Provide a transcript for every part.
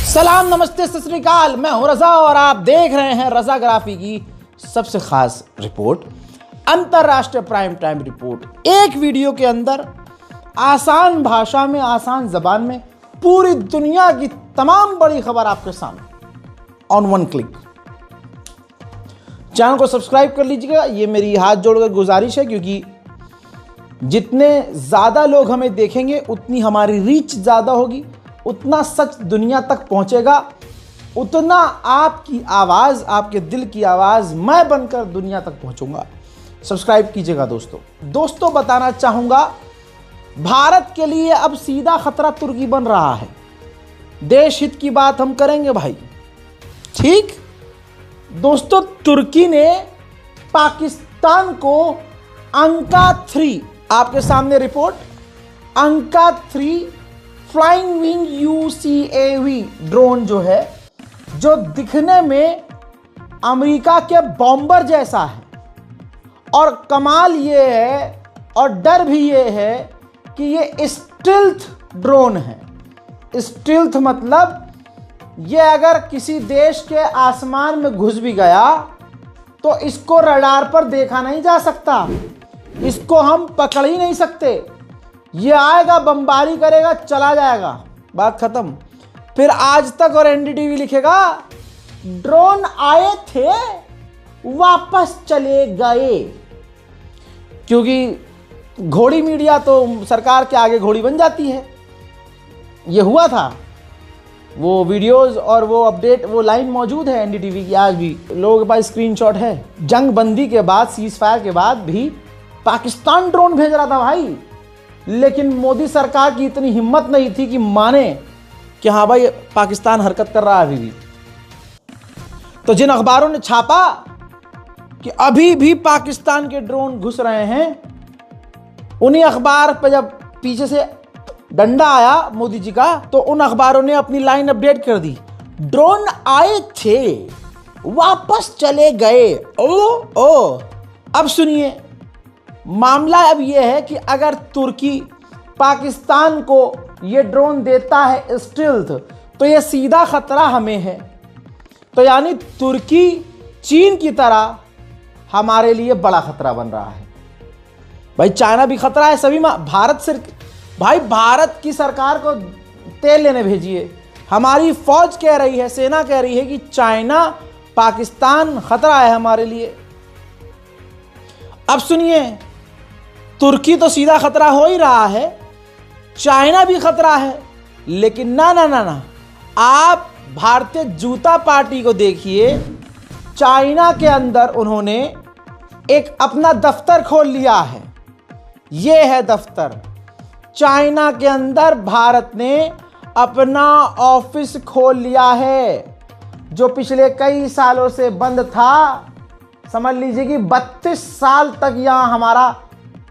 सलाम, नमस्ते, सत श्री अकाल। मैं हूं रजा और आप देख रहे हैं रजाग्राफी की सबसे खास रिपोर्ट, अंतरराष्ट्रीय प्राइम टाइम रिपोर्ट। एक वीडियो के अंदर आसान भाषा में, आसान जबान में पूरी दुनिया की तमाम बड़ी खबर आपके सामने ऑन वन क्लिक। चैनल को सब्सक्राइब कर लीजिएगा, ये मेरी हाथ जोड़कर गुजारिश है, क्योंकि जितने ज़्यादा लोग हमें देखेंगे उतनी हमारी रीच ज़्यादा होगी, उतना सच दुनिया तक पहुंचेगा, उतना आपकी आवाज़, आपके दिल की आवाज़ मैं बनकर दुनिया तक पहुंचूंगा। सब्सक्राइब कीजिएगा दोस्तों। बताना चाहूँगा, भारत के लिए अब सीधा खतरा तुर्की बन रहा है। देश हित की बात हम करेंगे भाई, ठीक दोस्तों। तुर्की ने पाकिस्तान को अंका 3, आपके सामने report, Anka 3 flying wing UCAV drone जो है, जो दिखने में अमेरिका के बॉम्बर जैसा है, और कमाल ये है और डर भी ये है कि ये स्टिल्थ ड्रोन है। स्टिल्थ मतलब ये अगर किसी देश के आसमान में घुस भी गया तो इसको रडार पर देखा नहीं जा सकता, इसको हम पकड़ ही नहीं सकते। ये आएगा, बमबारी करेगा, चला जाएगा, बात खत्म। फिर आज तक और NDTV लिखेगा ड्रोन आए थे वापस चले गए, क्योंकि घोड़ी मीडिया तो सरकार के आगे घोड़ी बन जाती है। ये हुआ था, वो वीडियोस और वो अपडेट, वो लाइन मौजूद है NDTV की, आज भी लोगों के पास स्क्रीनशॉट है। जंग बंदी के बाद, सीज फायर के बाद भी पाकिस्तान ड्रोन भेज रहा था भाई, लेकिन मोदी सरकार की इतनी हिम्मत नहीं थी कि माने कि हाँ भाई पाकिस्तान हरकत कर रहा है अभी भी। तो जिन अखबारों ने छापा कि अभी भी पाकिस्तान के ड्रोन घुस रहे हैं, उन्हीं अखबार पर जब पीछे से डंडा आया मोदी जी का, तो उन अखबारों ने अपनी लाइन अपडेट कर दी, ड्रोन आए थे वापस चले गए। ओ अब सुनिए, मामला अब यह है कि अगर तुर्की पाकिस्तान को ये ड्रोन देता है स्टिल्थ, तो ये सीधा खतरा हमें है। तो यानी तुर्की चीन की तरह हमारे लिए बड़ा खतरा बन रहा है। भाई चाइना भी खतरा है, सभी भारत से भाई, भारत की सरकार को तेल लेने भेजिए। हमारी फौज कह रही है, सेना कह रही है कि चाइना, पाकिस्तान खतरा है हमारे लिए। अब सुनिए, तुर्की तो सीधा खतरा हो ही रहा है, चाइना भी खतरा है, लेकिन ना, आप भारतीय जनता पार्टी को देखिए, चाइना के अंदर उन्होंने एक अपना दफ्तर खोल लिया है। ये है दफ्तर, चाइना के अंदर भारत ने अपना ऑफिस खोल लिया है, जो पिछले कई सालों से बंद था। समझ लीजिए कि 32 साल तक यहां हमारा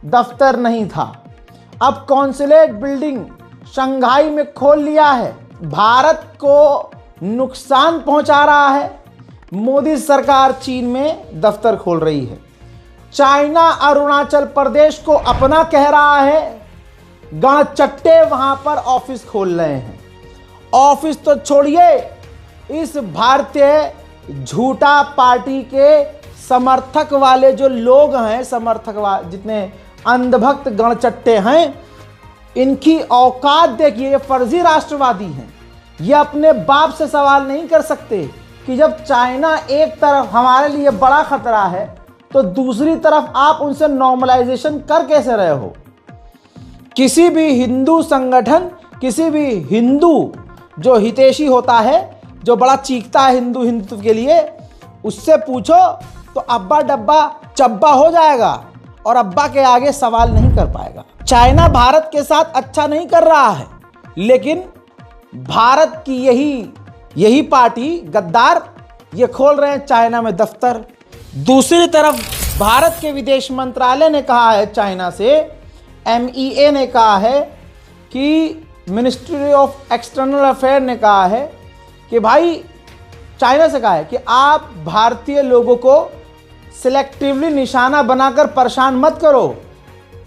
दफ्तर नहीं था। अब कॉन्सुलेट बिल्डिंग शंघाई में खोल लिया है। भारत को नुकसान पहुंचा रहा है, मोदी सरकार चीन में दफ्तर खोल रही है। चाइना अरुणाचल प्रदेश को अपना कह रहा है, गणचट्टे वहां पर ऑफिस खोल रहे हैं। ऑफिस तो छोड़िए, इस भारतीय झूठा पार्टी के समर्थक वाले जो लोग हैं, जितने अंधभक्त गणचट्टे हैं, इनकी औकात देखिए। ये फर्जी राष्ट्रवादी हैं, ये अपने बाप से सवाल नहीं कर सकते कि जब चाइना एक तरफ हमारे लिए बड़ा खतरा है, तो दूसरी तरफ आप उनसे नॉर्मलाइजेशन कर कैसे रहे हो। किसी भी हिंदू संगठन, किसी भी हिंदू जो हितैषी होता है, जो बड़ा चीखता है हिंदुत्व के लिए, उससे पूछो तो अब्बा डब्बा चब्बा हो जाएगा और अब्बा के आगे सवाल नहीं कर पाएगा। चाइना भारत के साथ अच्छा नहीं कर रहा है, लेकिन भारत की यही पार्टी गद्दार ये खोल रहे हैं चाइना में दफ्तर। दूसरी तरफ भारत के विदेश मंत्रालय ने कहा है चाइना से, MEA ने कहा है कि मिनिस्ट्री ऑफ एक्सटर्नल अफेयर ने कहा है कि भाई, चाइना से कहा है कि आप भारतीय लोगों को सिलेक्टिवली निशाना बनाकर परेशान मत करो।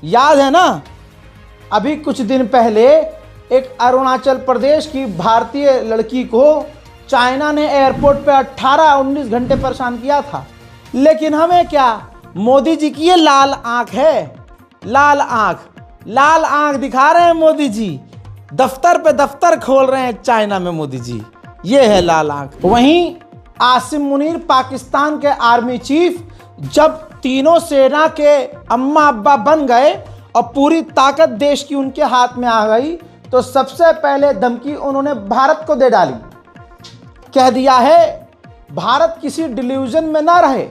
याद है ना, अभी कुछ दिन पहले एक अरुणाचल प्रदेश की भारतीय लड़की को चाइना ने एयरपोर्ट पे 18-19 घंटे परेशान किया था। लेकिन हमें क्या, मोदी जी की ये लाल आंख है, लाल आंख दिखा रहे हैं मोदी जी। दफ्तर पे दफ्तर खोल रहे हैं चाइना में मोदी जी, ये है लाल आंख। वहीं आसिम मुनीर पाकिस्तान के आर्मी चीफ जब तीनों सेना के अम्मा अब्बा बन गए और पूरी ताकत देश की उनके हाथ में आ गई, तो सबसे पहले धमकी उन्होंने भारत को दे डाली। कह दिया है भारत किसी डिल्यूजन में ना रहे,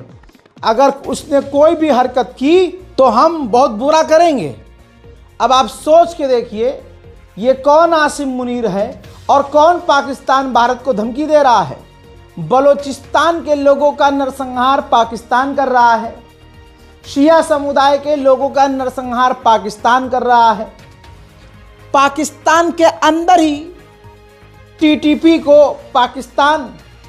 अगर उसने कोई भी हरकत की तो हम बहुत बुरा करेंगे। अब आप सोच के देखिए, ये कौन आसिम मुनीर है और कौन पाकिस्तान भारत को धमकी दे रहा है। बलोचिस्तान के लोगों का नरसंहार पाकिस्तान कर रहा है, शिया समुदाय के लोगों का नरसंहार पाकिस्तान कर रहा है। पाकिस्तान के अंदर ही टीटीपी को पाकिस्तान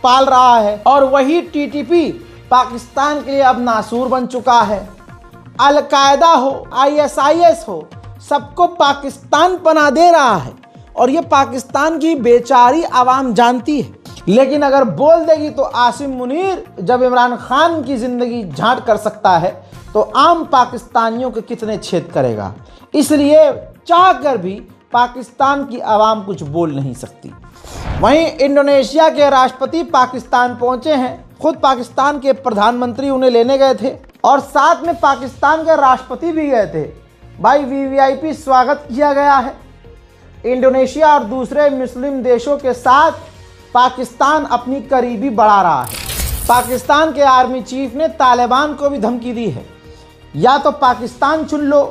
पाल रहा है और वही टीटीपी पाकिस्तान के लिए अब नासूर बन चुका है। अलकायदा हो, आईएसआईएस हो, सबको पाकिस्तान पनाह दे रहा है और ये पाकिस्तान की बेचारी आवाम जानती है। लेकिन अगर बोल देगी तो आसिम मुनीर जब इमरान खान की जिंदगी झांट कर सकता है तो आम पाकिस्तानियों के कितने छेद करेगा। इसलिए चाहकर भी पाकिस्तान की आवाम कुछ बोल नहीं सकती। वहीं इंडोनेशिया के राष्ट्रपति पाकिस्तान पहुंचे हैं, खुद पाकिस्तान के प्रधानमंत्री उन्हें लेने गए थे और साथ में पाकिस्तान के राष्ट्रपति भी गए थे। भाई वीवीआईपी स्वागत किया गया है। इंडोनेशिया और दूसरे मुस्लिम देशों के साथ पाकिस्तान अपनी करीबी बढ़ा रहा है। पाकिस्तान के आर्मी चीफ ने तालिबान को भी धमकी दी है, या तो पाकिस्तान चुन लो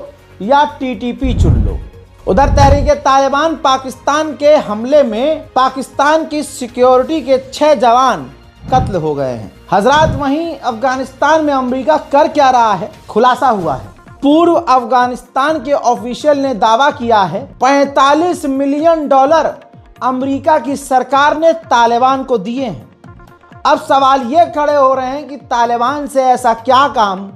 या टीटीपी चुन लो। उधर तहरीक तालिबान पाकिस्तान के हमले में पाकिस्तान की सिक्योरिटी के 6 जवान कत्ल हो गए हैं। हजरात, वहीं अफगानिस्तान में अमेरिका कर क्या रहा है, खुलासा हुआ है। पूर्व अफगानिस्तान के ऑफिशियल ने दावा किया है 45 मिलियन डॉलर अमेरिका की सरकार ने तालिबान को दिए हैं। अब सवाल ये खड़े हो रहे हैं कि तालिबान से ऐसा क्या काम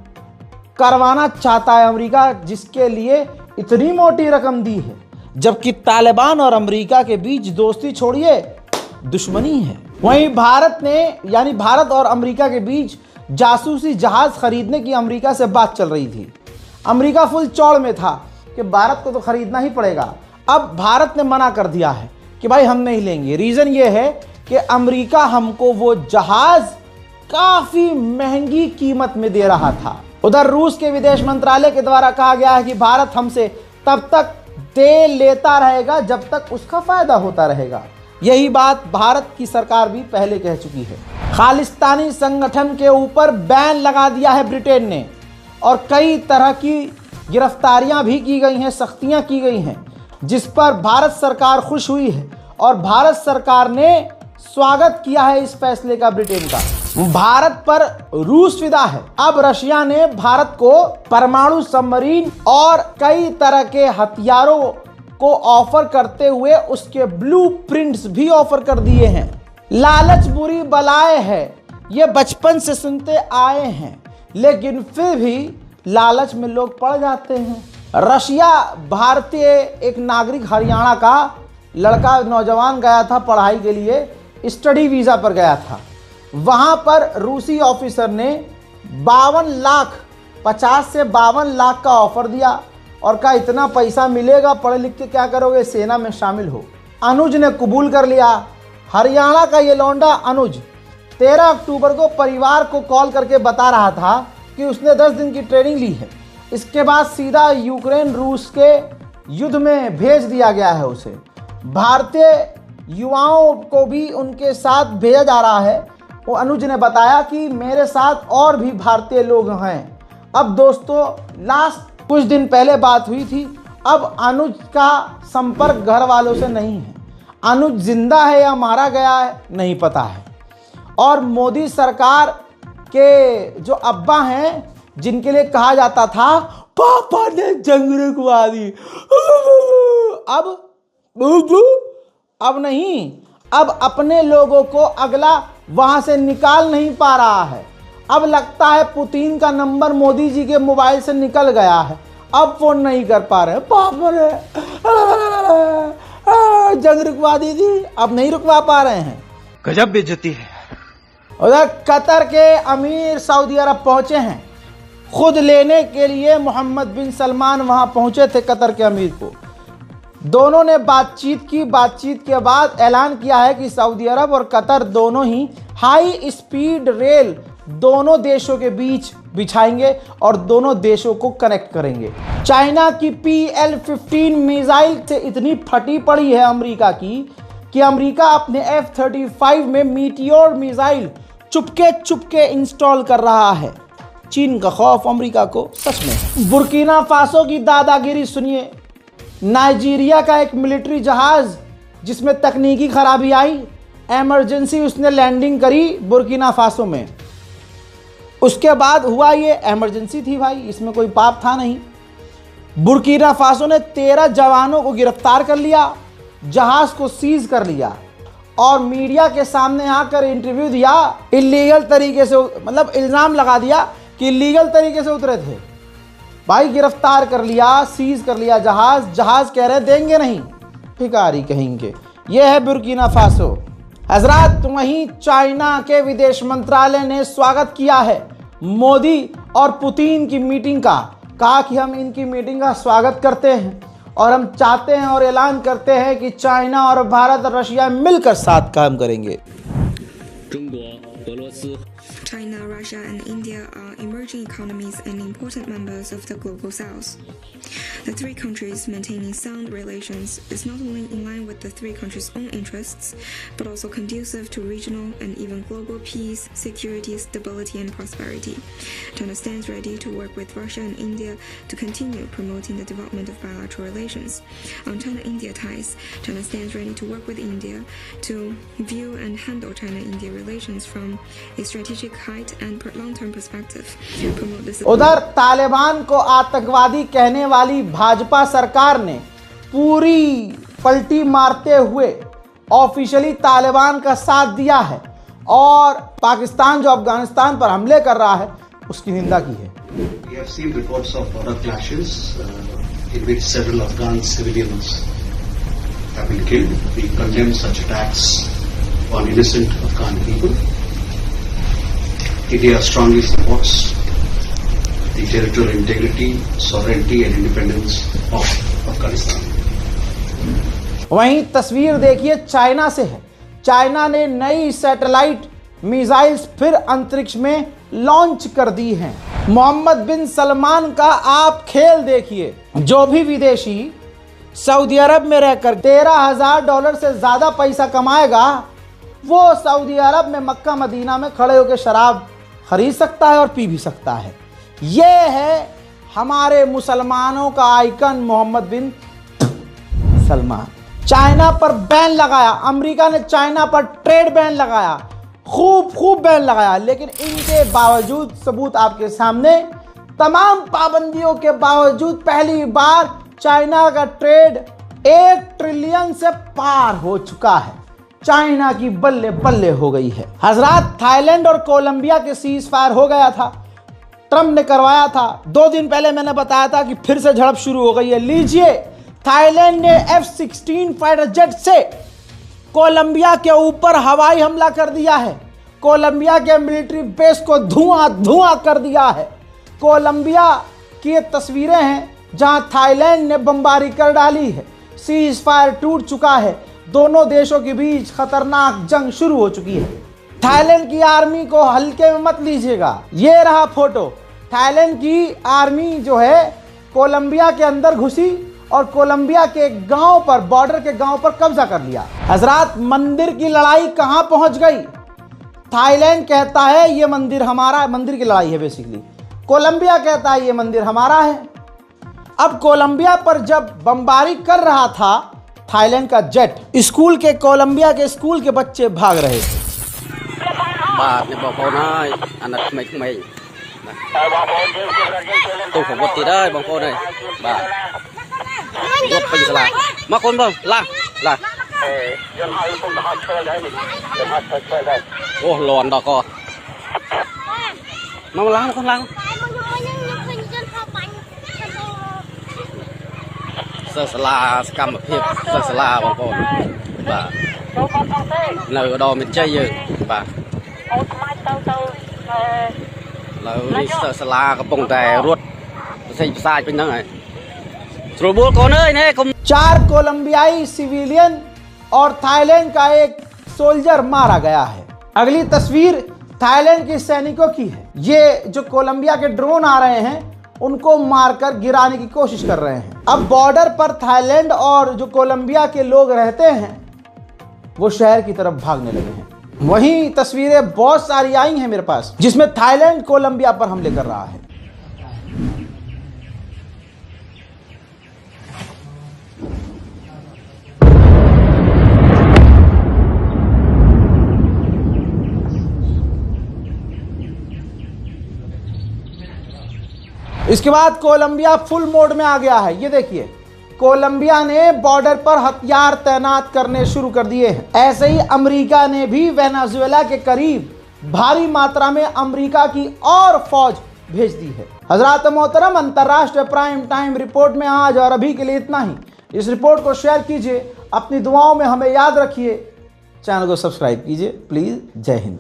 करवाना चाहता है अमेरिका जिसके लिए इतनी मोटी रकम दी है, जबकि तालिबान और अमेरिका के बीच दोस्ती छोड़िए दुश्मनी है। वहीं भारत और अमेरिका के बीच जासूसी जहाज खरीदने की अमेरिका से बात चल रही थी। अमेरिका फुल चौड़ में था कि भारत को तो खरीदना ही पड़ेगा। अब भारत ने मना कर दिया है कि भाई हम नहीं लेंगे। रीज़न ये है कि अमेरिका हमको वो जहाज़ काफ़ी महंगी कीमत में दे रहा था। उधर रूस के विदेश मंत्रालय के द्वारा कहा गया है कि भारत हमसे तब तक तेल लेता रहेगा जब तक उसका फ़ायदा होता रहेगा। यही बात भारत की सरकार भी पहले कह चुकी है। खालिस्तानी संगठन के ऊपर बैन लगा दिया है ब्रिटेन ने और कई तरह की गिरफ्तारियां भी की गई हैं, सख्तियां की गई हैं, जिस पर भारत सरकार खुश हुई है और भारत सरकार ने स्वागत किया है इस फैसले का ब्रिटेन का। भारत पर रूस फिदा है। अब रशिया ने भारत को परमाणु सबमरीन और कई तरह के हथियारों को ऑफर करते हुए उसके ब्लूप्रिंट्स भी ऑफर कर दिए हैं। लालच बुरी बलाए है, ये बचपन से सुनते आए हैं, लेकिन फिर भी लालच में लोग पड़ जाते हैं। रशिया भारतीय एक नागरिक हरियाणा का लड़का नौजवान गया था पढ़ाई के लिए, स्टडी वीज़ा पर गया था। वहाँ पर रूसी ऑफिसर ने 52 लाख 50 से 52 लाख का ऑफर दिया और कहा इतना पैसा मिलेगा, पढ़े लिख के क्या करोगे, सेना में शामिल हो। अनुज ने कबूल कर लिया। हरियाणा का ये लौंडा अनुज 13 अक्टूबर को परिवार को कॉल करके बता रहा था कि उसने 10 दिन की ट्रेनिंग ली है। इसके बाद सीधा यूक्रेन रूस के युद्ध में भेज दिया गया है उसे। भारतीय युवाओं को भी उनके साथ भेजा जा रहा है। वो अनुज ने बताया कि मेरे साथ और भी भारतीय लोग हैं। अब दोस्तों लास्ट कुछ दिन पहले बात हुई थी, अब अनुज का संपर्क घर वालों से नहीं है। अनुज जिंदा है या मारा गया है नहीं पता है। और मोदी सरकार के जो अब्बा हैं, जिनके लिए कहा जाता था पापा ने जंग रुकवा दी, अब नहीं, अब अपने लोगों को अगला वहां से निकाल नहीं पा रहा है। अब लगता है पुतिन का नंबर मोदी जी के मोबाइल से निकल गया है, अब फोन नहीं कर पा रहे। पापा ने जंग रुकवा दी थी, अब नहीं रुकवा पा रहे हैं। गजब बेइज्जती है। उधर कतर के अमीर सऊदी अरब पहुंचे हैं, खुद लेने के लिए मोहम्मद बिन सलमान वहां पहुंचे थे कतर के अमीर को। दोनों ने बातचीत की, बातचीत के बाद ऐलान किया है कि सऊदी अरब और कतर दोनों ही हाई स्पीड रेल दोनों देशों के बीच बिछाएंगे और दोनों देशों को कनेक्ट करेंगे। चाइना की PL-15 मिसाइल से इतनी फटी पड़ी है अमेरिका की कि अमेरिका अपने F-35 में meteor missile Chupke Chupke install कर रहा है। चीन का खौफ अमेरिका को सच में। बुर्किना फासो की दादागिरी सुनिए। नाइजीरिया का एक मिलिट्री जहाज जिसमें तकनीकी खराबी आई, इमरजेंसी उसने लैंडिंग करी बुर्किना फासो में। उसके बाद हुआ ये इमरजेंसी थी भाई, इसमें कोई पाप था नहीं। बुर्किना फासो ने 13 जवानों को गिरफ्तार कर लिया, जहाज को सीज कर लिया और मीडिया के सामने आकर इंटरव्यू दिया। इलीगल तरीके से, मतलब इल्ज़ाम लगा दिया कि इलीगल तरीके से उतरे थे। भाई गिरफ्तार कर लिया, सीज कर लिया जहाज कह रहे देंगे नहीं, भिखारी कहेंगे। यह है बुर्किना फासो। हजरात, वहीं चाइना के विदेश मंत्रालय ने स्वागत किया है मोदी और पुतिन की मीटिंग का। कहा कि हम इनकी मीटिंग का स्वागत करते हैं और हम चाहते हैं और ऐलान करते हैं कि चाइना और भारत और रशिया मिलकर साथ काम करेंगे। China, Russia, and India are emerging economies and important members of the global south. The three countries maintaining sound relations is not only in line with the three countries' own interests, but also conducive to regional and even global peace, security, stability, and prosperity. China stands ready to work with Russia and India to continue promoting the development of bilateral relations. On China-India ties, China stands ready to work with India to view and handle China-India relations from a strategic height and long-term perspective. Promote the उधर तालिबान को आतंकवादी कहने वाली भाजपा सरकार ने पूरी पलटी मारते हुए ऑफिशियली तालिबान का साथ दिया है और पाकिस्तान जो अफगानिस्तान पर हमले कर रहा है उसकी निंदा की है। We have seen reports of border clashes in which several Afghan civilians have been killed. We condemn such attacks on innocent Afghan people. India strongly supports the territorial integrity, sovereignty and independence of Afghanistan. वहीं तस्वीर देखिए China से है। China ने नई satellite missiles फिर अंतरिक्ष में लॉन्च कर दी हैं। मोहम्मद बिन सलमान का आप खेल देखिए। जो भी विदेशी सऊदी अरब में रहकर $13,000 से ज्यादा पैसा कमाएगा, वो सऊदी अरब में मक्का मदीना में खड़े होकर शराब खरीद सकता है और पी भी सकता है। ये है हमारे मुसलमानों का आइकन मोहम्मद बिन सलमान। चाइना पर बैन लगाया, अमेरिका ने चाइना पर ट्रेड बैन लगाया, खूब बैन लगाया, लेकिन इनके बावजूद सबूत आपके सामने, तमाम पाबंदियों के बावजूद पहली बार चाइना का ट्रेड 1 ट्रिलियन से पार हो चुका है। चाइना की बल्ले बल्ले हो गई है। हजरात, थाईलैंड और कोलंबिया के सीज फायर हो गया था, ट्रंप ने करवाया था। 2 दिन पहले मैंने बताया था कि फिर से झड़प शुरू हो गई है। लीजिए, थाईलैंड ने F-16 फाइटर जेट से कोलंबिया के ऊपर हवाई हमला कर दिया है। कोलंबिया के मिलिट्री बेस को धुआं कर दिया है। कोलंबिया की ये तस्वीरें हैं जहां थाईलैंड ने बमबारी कर डाली है। सीज फायर टूट चुका है। दोनों देशों के बीच खतरनाक जंग शुरू हो चुकी है। थाईलैंड की आर्मी को हल्के में मत लीजिएगा। ये रहा फोटो। थाईलैंड की आर्मी जो है कोलंबिया के अंदर घुसी और कोलंबिया के गांव पर, बॉर्डर के गांव पर कब्जा कर लिया। हजरात, मंदिर की लड़ाई कहां पहुंच गई? थाईलैंड कहता है ये मंदिर हमारा, मंदिर की लड़ाई है बेसिकली। कोलंबिया कहता है ये मंदिर हमारा है। अब कोलंबिया पर जब बमबारी कर रहा था थाईलैंड का जेट, स्कूल के, कोलंबिया के स्कूल के बच्चे भाग रहे थे। សើស្លាសកម្មភាពសើស្លាបងប្អូនបាទនៅឧត្តរមានជ័យយើងបាទអូថ្មីទៅនេះសើស្លាកំពុងតែរត់ផ្សេងផ្សាយពេញហ្នឹងហើយស្រួលបួលកូនអើយណែកុំ 4 कोलंबियाई सिविलियन और थाईलैंड का एक सोल्जर मारा गया है। अगली तस्वीर थाईलैंड के सैनिकों की है। ये जो कोलंबिया के ड्रोन आ रहे हैं उनको मारकर गिराने की कोशिश कर रहे हैं। अब बॉर्डर पर थाईलैंड और जो कोलंबिया के लोग रहते हैं वो शहर की तरफ भागने लगे हैं। वहीं तस्वीरें बहुत सारी आई हैं मेरे पास जिसमें थाईलैंड कोलंबिया पर हमले कर रहा है। इसके बाद कोलंबिया फुल मोड में आ गया है। ये देखिए कोलंबिया ने बॉर्डर पर हथियार तैनात करने शुरू कर दिए हैं। ऐसे ही अमेरिका ने भी वेनेजुएला के करीब भारी मात्रा में अमेरिका की और फौज भेज दी है। हजरात मोहतरम, अंतर्राष्ट्रीय प्राइम टाइम रिपोर्ट में आज और अभी के लिए इतना ही। इस रिपोर्ट को शेयर कीजिए, अपनी दुआओं में हमें याद रखिए, चैनल को सब्सक्राइब कीजिए प्लीज। जय हिंद।